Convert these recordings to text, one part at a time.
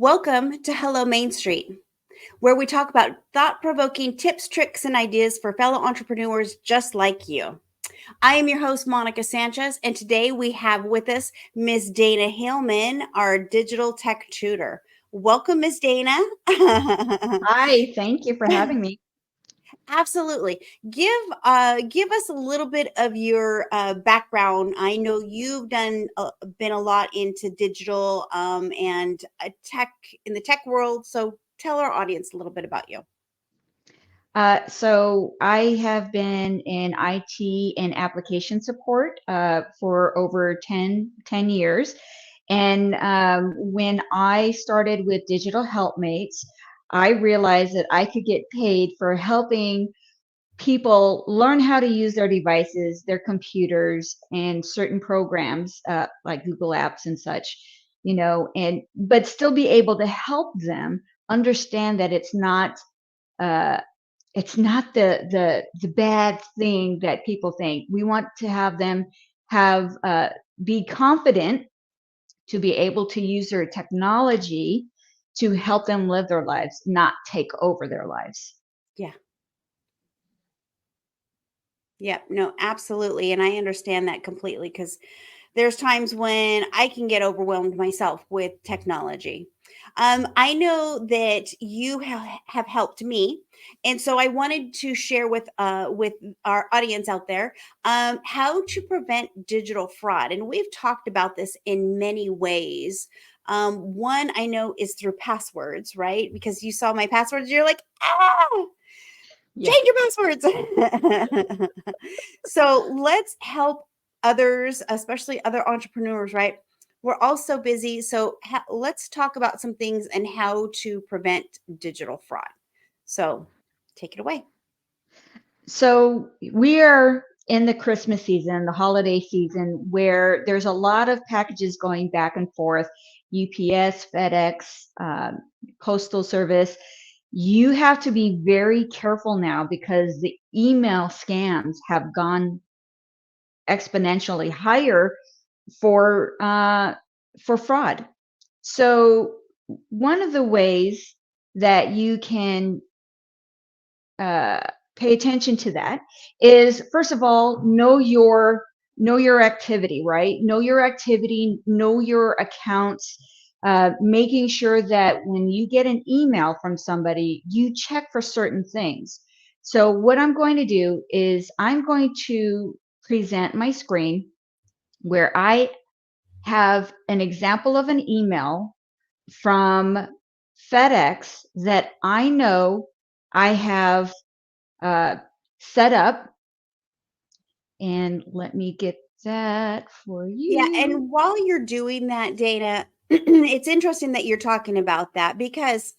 Welcome to Hello Main Street, where we talk about thought provoking tips, tricks, and ideas for fellow entrepreneurs just like you. I am your host, Monica Sanchez, and today we have with us Miss Dana Hillman, our digital tech tutor. Welcome, Miss Dana. Hi, thank you for having me. Absolutely. Give us a little bit of your background. I know you've been a lot into digital and tech in the tech world. So tell our audience a little bit about you. So I have been in IT and application support for over ten years. And when I started with Digital Helpmates, I realized that I could get paid for helping people learn how to use their devices, their computers, and certain programs like Google Apps and such, and but still be able to help them understand that uh, it's not the bad thing that people think. We want to have them have be confident to be able to use their technology to help them live their lives, not take over their lives. Yeah. Yeah. No, absolutely. And I understand that completely because there's times when I can get overwhelmed myself with technology. I know that you have helped me, and so I wanted to share with our audience out there how to prevent digital fraud. And we've talked about this in many ways. One I know is through passwords, right? Because you saw my passwords, you're like, ah, Yeah. change your passwords. So let's help others, especially other entrepreneurs, right? We're all so busy. So let's talk about some things and how to prevent digital fraud. So take it away. So we are in the Christmas season, the holiday season, where there's a lot of packages going back and forth, UPS, FedEx, Postal Service. You have to be very careful now because the email scams have gone exponentially higher for uh, for fraud. So one of the ways that you can uh, pay attention to that is, first of all, know your activity, right? Know your activity, know your accounts, making sure that when you get an email from somebody, you check for certain things. So what I'm going to do is I'm going to present my screen where I have an example of an email from FedEx that I know I have uh, set up. And let me get that for Yeah. you. And while you're doing that, Dana, it's interesting that you're talking about that because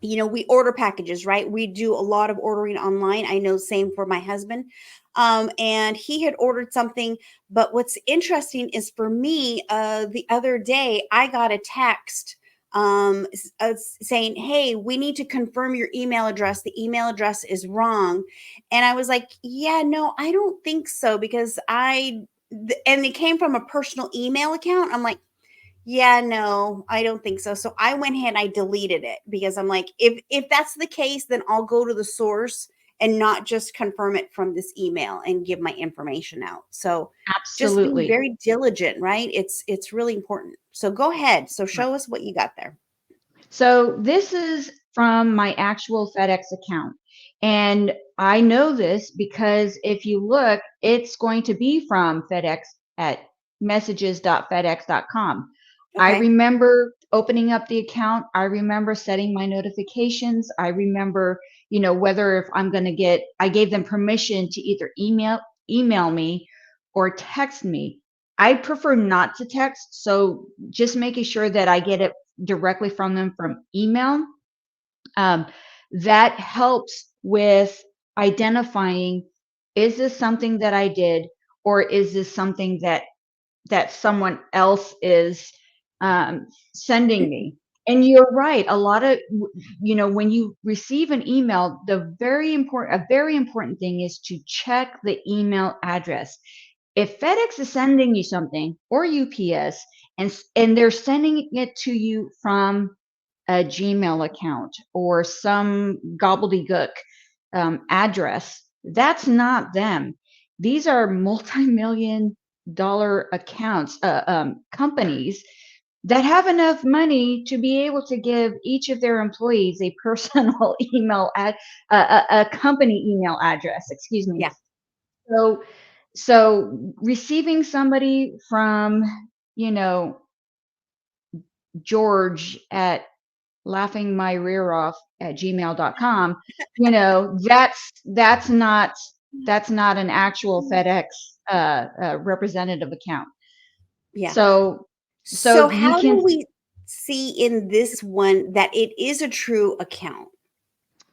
we order packages, right? We do a lot of ordering online. I know, same for my husband. And he had ordered something, but what's interesting is for me, the other day I got a text saying, "Hey, we need to confirm your email address. The email address is wrong." And I was like, "Yeah, no, I don't think so because and it came from a personal email account." I'm like, yeah, no, I don't think so. So I went ahead and I deleted it because I'm like, if that's the case, then I'll go to the source and not just confirm it from this email and give my information out. So just being Absolutely. very diligent, right? It's really important. So go ahead. So Right. show us what you got there. So this is from my actual FedEx account. And I know this because if you look, it's going to be from FedEx at messages.fedex.com. I Okay. remember opening up the account. I remember setting my notifications. I remember, whether if I'm going to I gave them permission to either email me or text me. I prefer not to text. So just making sure that I get it directly from them from email. Um, that helps with identifying, is this something that I did, or is this something that someone else is sending me? And you're right. A lot of, when you receive an email, a very important thing is to check the email address. If FedEx is sending you something or UPS and they're sending it to you from a Gmail account or some gobbledygook address. That's not them. These are multi-million dollar accounts, companies that have enough money to be able to give each of their employees a personal a company email address, excuse me. Yeah. So, so receiving somebody from, you know, George at laughingmyrearoff@gmail.com, that's not an actual FedEx representative account. Yeah. So So you how can. do we see in this one that it is a true account?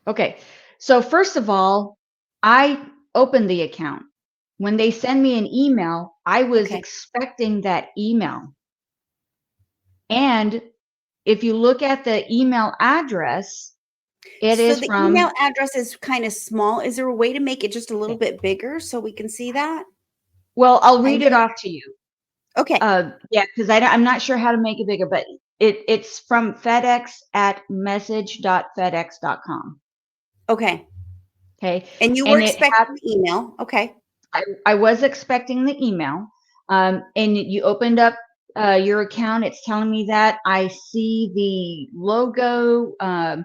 Okay. So first of all, I opened the account. When they send me an email, I was Okay. expecting that email. And if you look at the email address, it So is the email from, address is kind of small. Is there a way to make it just a little bit bigger so we can see that? well, I'll I read it know. off to you. Okay. Yeah, because I'm not sure how to make it bigger, but it's from FedEx at message.fedex.com. Okay. Okay. And you were And it had, expecting the email. Okay. I was expecting the email. And you opened up your account. It's telling me that I see the logo, and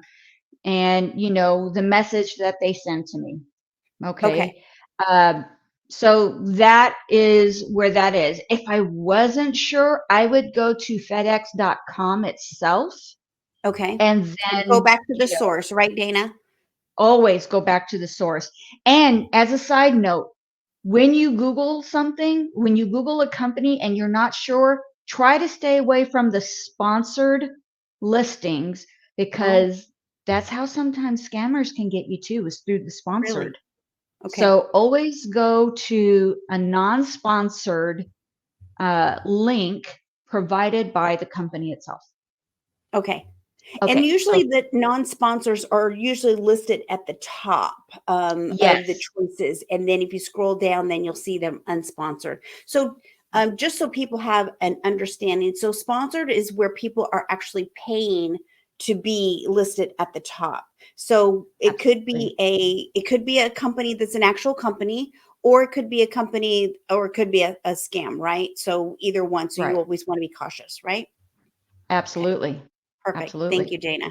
the message that they sent to me. Okay. Okay. Um, so that is where that is. If I wasn't sure, I would go to FedEx.com itself, Okay. and So go then, back to the source, right, Dana? always go back to the source. And as a side note, when you Google something, when you Google a company and you're not sure, try to stay away from the sponsored listings, Oh, because that's how sometimes scammers can get you too, is through the really? sponsored. Okay. So always go to a non-sponsored link provided by the company itself. Okay. And Okay, usually so the non-sponsors are usually listed at the top of the yes, choices. And then if you scroll down, then you'll see them unsponsored. So just so people have an understanding, so sponsored is where people are actually paying to be listed at the top. So absolutely. it could be a company that's an actual company, or it could be a company, or it could be a scam, right? So either one. So you Right. always want to be cautious, right? Okay. Absolutely. Perfect. Thank Absolutely. you, Dana.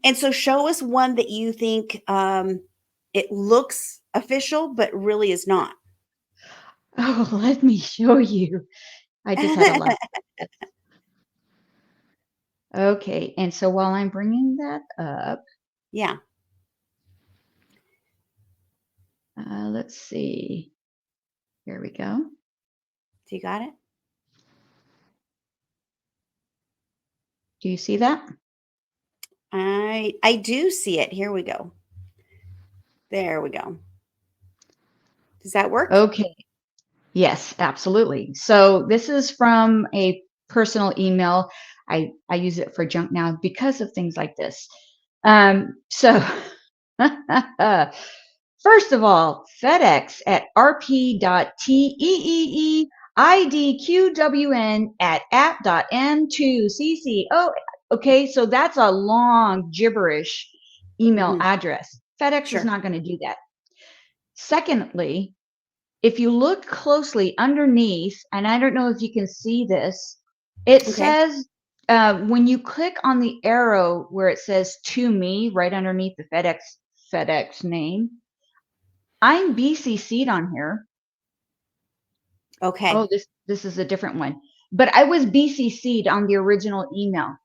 And so show us one that you think it looks official, but really is not. Oh, let me show you. I just had a laugh. Okay, and so while I'm bringing that up, Yeah. let's see. Here we go. Do you got it? Do you see that? I do see it. Here we go. There we go. Does that work? Okay. Yes, absolutely. So this is from a personal email. I use it for junk now because of things like this. So first of all, FedEx at rp.teeidqwn at app.m2cco. Okay, so that's a long gibberish email Hmm. address. FedEx is Sure. not going to do that. Secondly, if you look closely underneath, and I don't know if you can see this, it Okay. says, when you click on the arrow where it says to me right underneath the FedEx name, I'm BCC'd on here. Oh, Okay. this is a different one. But I was BCC'd on the original email.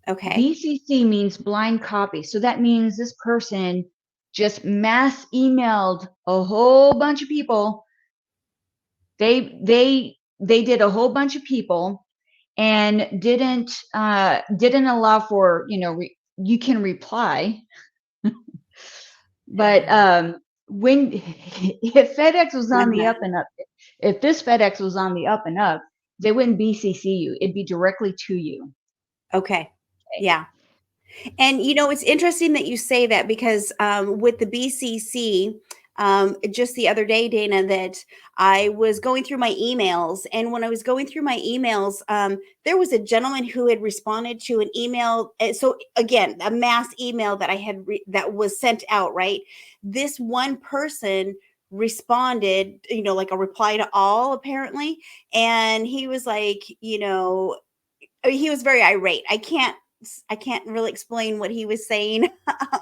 Okay. BCC means blind copy. So that means this person just mass emailed a whole bunch of people. They did a whole bunch of people and didn't allow for, you can reply. But when if FedEx was on the up and up, if this FedEx was on the up and up, they wouldn't BCC you. It'd be directly to you. Okay. Okay. Yeah. And it's interesting that you say that because with the BCC, just the other day, Dana, that I was going through my emails. And when I was going through my emails, there was a gentleman who had responded to an email. So again, a mass email that that was sent out, right? This one person responded, like a reply to all apparently. And he was like, he was very irate. I can't really explain what he was saying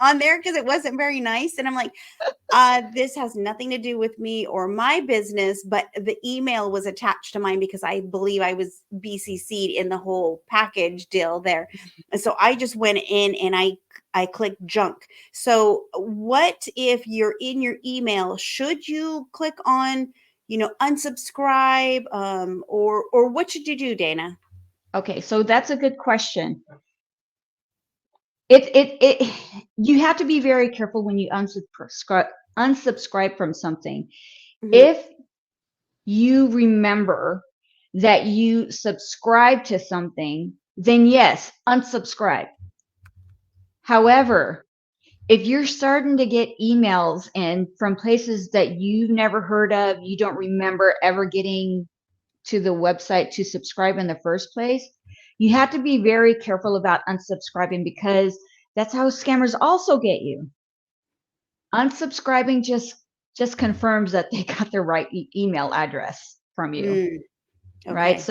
on there because it wasn't very nice. And I'm like, this has nothing to do with me or my business, but the email was attached to mine because I believe I was BCC'd in the whole package deal there. And so I just went in and I clicked junk. So what if you're in your email? Should you click on, unsubscribe, or what should you do, Dana? Okay, so that's a good question. It you have to be very careful when you unsubscribe from something. Mhm. If you remember that you subscribe to something, then yes, unsubscribe. However, if you're starting to get emails and from places that you've never heard of, you don't remember ever getting to the website to subscribe in the first place, you have to be very careful about unsubscribing because that's how scammers also get you. Unsubscribing just confirms that they got the right email address from you, Mm, right? okay.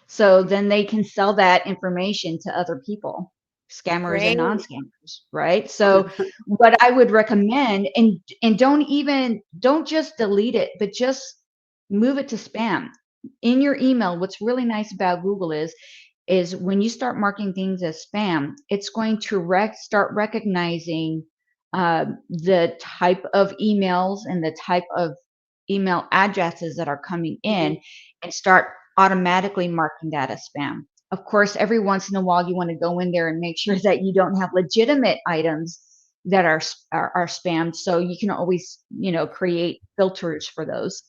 So then they can sell that information to other people, scammers and Great. non-scammers, right? So what I would recommend, and don't just delete it, but just move it to spam. In your email, what's really nice about Google is when you start marking things as spam, it's going to start recognizing the type of emails and the type of email addresses that are coming Mhm. in and start automatically marking that as spam. Of course, every once in a while, you want to go in there and make sure that you don't have legitimate items that are spammed. So you can always, create filters for those.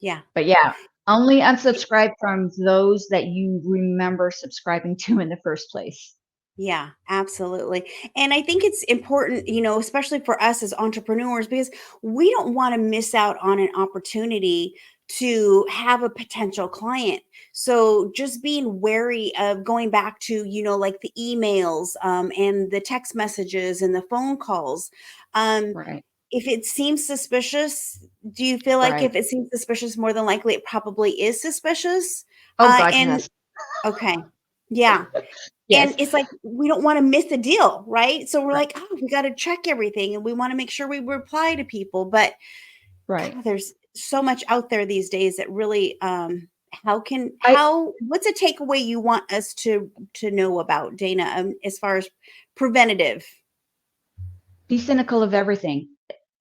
Yeah. But yeah, only unsubscribe from those that you remember subscribing to in the first place. Yeah, absolutely. And I think it's important, especially for us as entrepreneurs, because we don't want to miss out on an opportunity to have a potential client. So just being wary of going back to, like the emails, and the text messages and the phone calls. Um, Right. if it seems suspicious, do you feel like Right. if it seems suspicious, more than likely it probably is suspicious? Oh God, And yes. okay. Yeah. And Yes. it's like we don't wanna miss a deal, right? So we're Right. like, "Oh, we gotta check everything, and we wanna make sure we reply to people," but, Right. God, there's so much out there these days that really, I what's a takeaway you want us to know about, Dana, as far as preventative? be cynical of everything.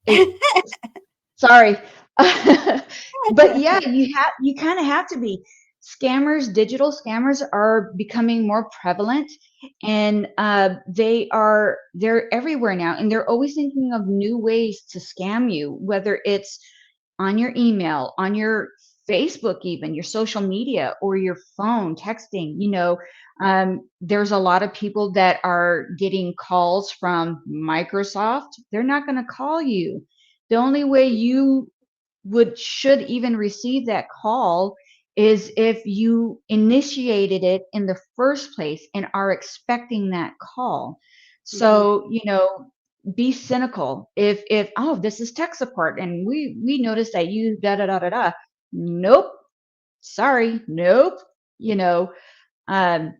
It Sorry. But yeah, you kind of have to be. Digital scammers are becoming more prevalent and they're everywhere now and they're always thinking of new ways to scam you, whether it's on your email, on your Facebook, even your social media or your phone texting. There's a lot of people that are getting calls from Microsoft. They're not going to call you. The only way you should even receive that call is if you initiated it in the first place and are expecting that call. Mhm. So, be cynical. If oh, this is tech support and we noticed that you da da da da da. Nope. Sorry. Nope. You know, um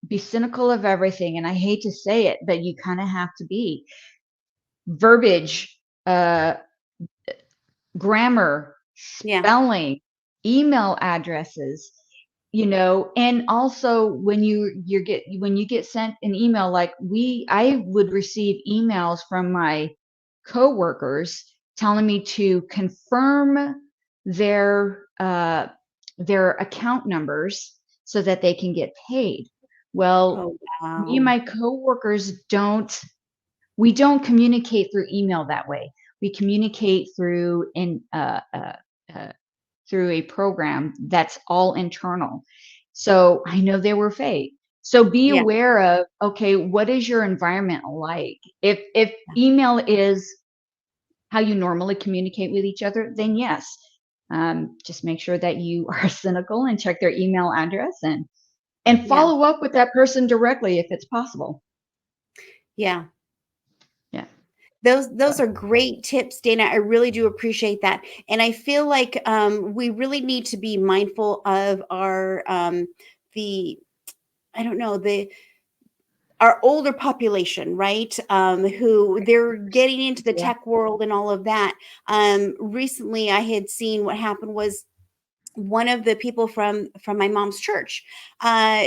be cynical of everything, and I hate to say it, but you kind of have to be. Verbiage, grammar, Yeah. spelling, email addresses, and also when you get sent an email, like I would receive emails from my coworkers telling me to confirm their uh, their account numbers so that they can get paid. Well, Oh, me and wow. my coworkers don't communicate through email that way. We communicate uh, through a program that's all internal. So I know they were fake. So be Yeah. aware of, okay, what is your environment like? If email is how you normally communicate with each other, then yes, just make sure that you are cynical and check their email address and Yeah. follow up with that person directly if it's possible. Yeah. Yeah. Those are great tips, Dana. I really do appreciate that. And I feel like we really need to be mindful of our the I don't know, the our older population, right? Who they're getting into the Yeah. tech world and all of that. Recently, I had seen what happened was one of the people from my mom's church,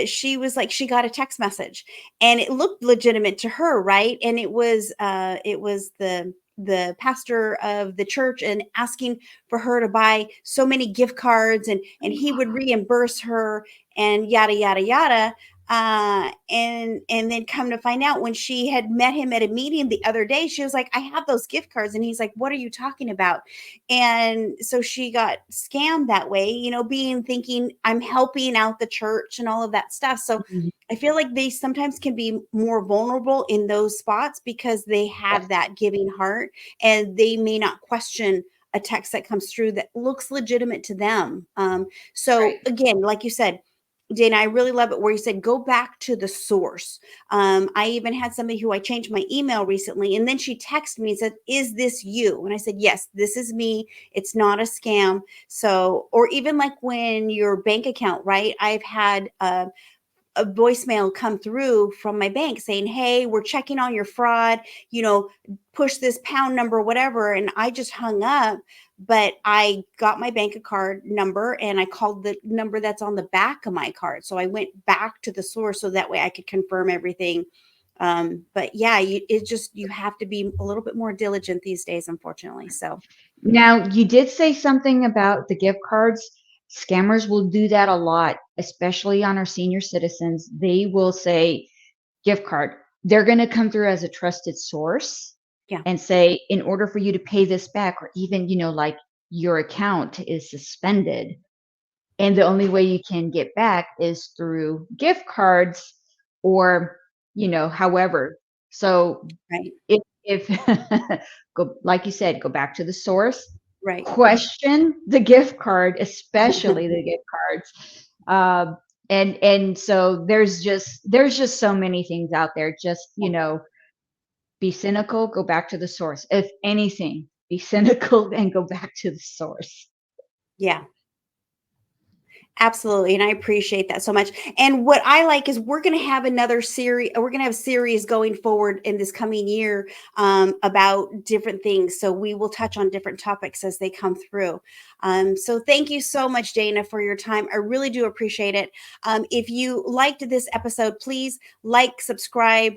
she was like, she got a text message and it looked legitimate to her, right? And it was the pastor of the church and asking for her to buy so many gift cards and he would reimburse her and yada yada yada. And then come to find out, when she had met him at a meeting the other day, she was like, I have those gift cards. And he's like, what are you talking about? And so she got scammed that way, being thinking I'm helping out the church and all of that stuff. So Mhm. I feel like they sometimes can be more vulnerable in those spots because they Yes. have that giving heart and they may not question a text that comes through that looks legitimate to them. So Right. again, like you said, Dana, I really love it where you said go back to the source. I even had somebody who I changed my email recently, and then she texted me and said, "Is this you?" And I said, "Yes, this is me. It's not a scam." So, or even like when your bank account, right? I've had a voicemail come through from my bank saying, "Hey, we're checking on your fraud, push this pound number, whatever." And I just hung up, but I got my bank card number and I called the number that's on the back of my card. So I went back to the source so that way I could confirm everything. But yeah, you have to be a little bit more diligent these days, unfortunately. So Now, you did say something about the gift cards. Scammers will do that a lot, especially on our senior citizens. They will say gift card. They're going to come through as a trusted source yeah, and say, in order for you to pay this back, or even, like your account is suspended, and the only way you can get back is through gift cards or, however. So right, if go, like you said, go back to the source, right. question the gift card, especially the gift cards. And so there's just so many things out there. Just, be cynical, go back to the source. If anything, be cynical and go back to the source. Yeah. Absolutely. And I appreciate that so much. And what I like is we're going to have another series. We're going to have series going forward in this coming year about different things. So we will touch on different topics as they come through. So thank you so much, Dana, for your time. I really do appreciate it. If you liked this episode, please like, subscribe,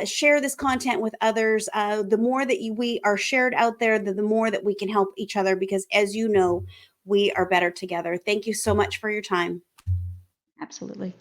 share this content with others. The more that we are shared out there, the more that we can help each other, because as you know, we are better together. Thank you so much for your time. Absolutely.